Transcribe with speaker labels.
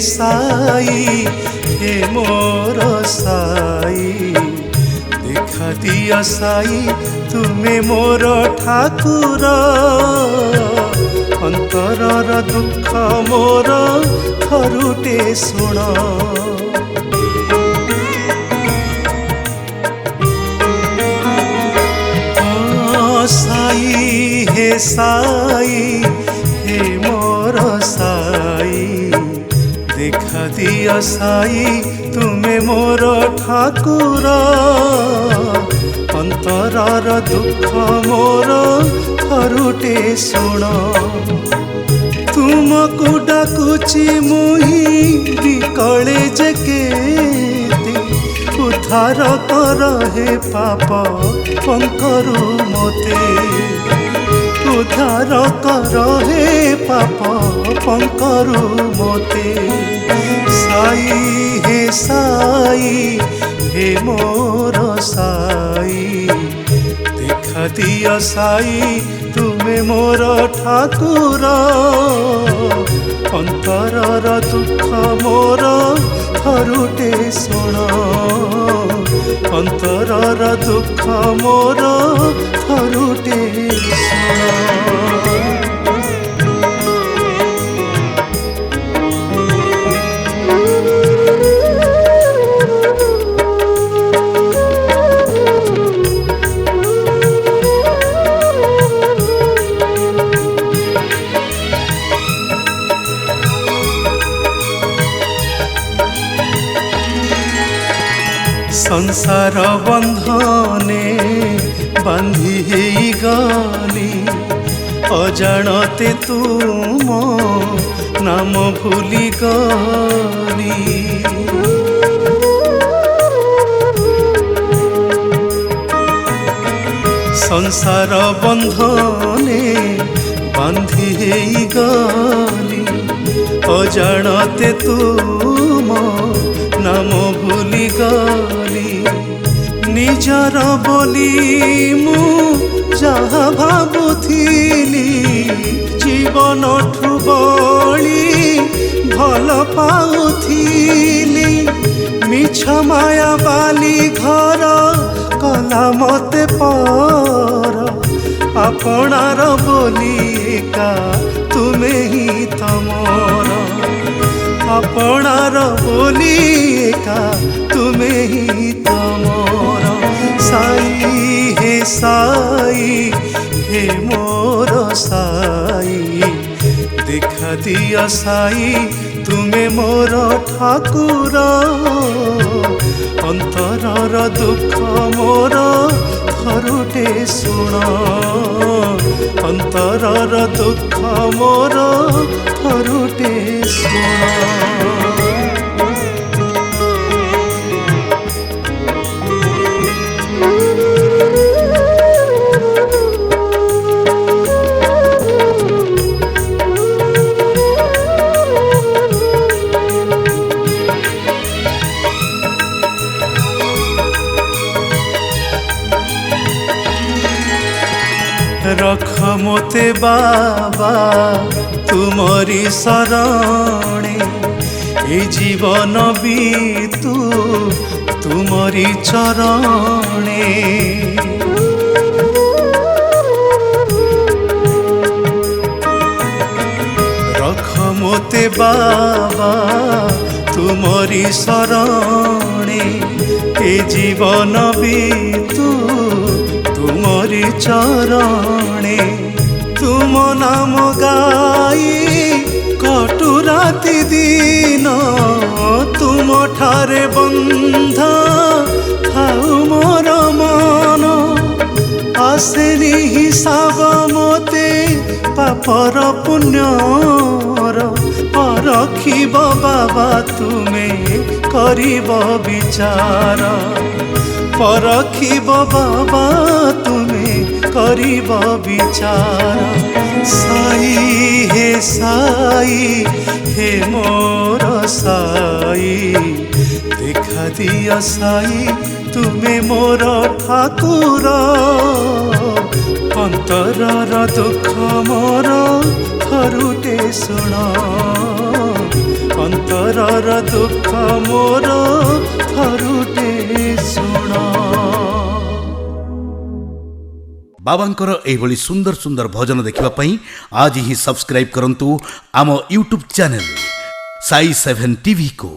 Speaker 1: साई हे मोर साई देखा दिया साई तुमे मोर ठाकुर अंतरर दुख मोर थरुटे शुण साई हे मोर साई देखा दिया साई तुमे मोर ठाकुर अंतरर दुख मोर थरुटे शुण तुमको डाकुची मुही बिकले जे केते उद्धार कर हे पाप पंकरु मते उद्धार कर हे पाप पंकरु मते साई हे मोर साई देखा दिया साई तुमे मोर ठाकुर अंतरर दुख मोर थरुटे शुण अंतरर दुख मोर थरुटे शुण संसार बंधने बांधी गली अजाणते तुम नाम भूली गली संसार बंधने बांधी गली अजाणते तुम नाम भूली गली निजर बोली मु जहा भाबुथिली जीवन ठु बड़ी भल पाउथिली मिछ माया बाली घर कला मते पर आपणार बोली एका तुमे ही तमर आपणार बोली एका तुमे ही तमर साई हे मोर साई देखा दिया साई तुमे मोर ठाकुर अंतरर दुख मोर थरुटे शुण अंतरर दुख मोर थरुटे शुण रख मोते बाबा तुमरी शरणे ए जीवन बीतू तुमरी चरणे रख मोते बाबा तुमरी शरणे ए जीवन बीतू तुमरी चरणे तुम नाम गाई कटु राति दिन तुम ठारे बंध थाउ मोर मन आसेनी हिसाब मोते पापर पुण्यर परखिब बाबा तुमे करिब विचार परखिब बाबा तुमे करिब विचार साई हे मोर साई देखा दिया साई तुमे मोर ठाकुर अंतरर दुख मोर थरुटे शुण ଅନ୍ତରର ଦୁଃଖ ମୋର ଥରୁଟେ ଶୁଣ।
Speaker 2: ବାବାଙ୍କର ଏଇଭଳି ସୁନ୍ଦର ସୁନ୍ଦର ଭଜନ ଦେଖିବା ପାଇଁ ଆଜି ହିଁ ସବସ୍କ୍ରାଇବ୍ କରନ୍ତୁ ଆମ ୟୁଟ୍ୟୁବ୍ ଚ୍ୟାନେଲ ସାଇ 7 ଟିଭି କୁ।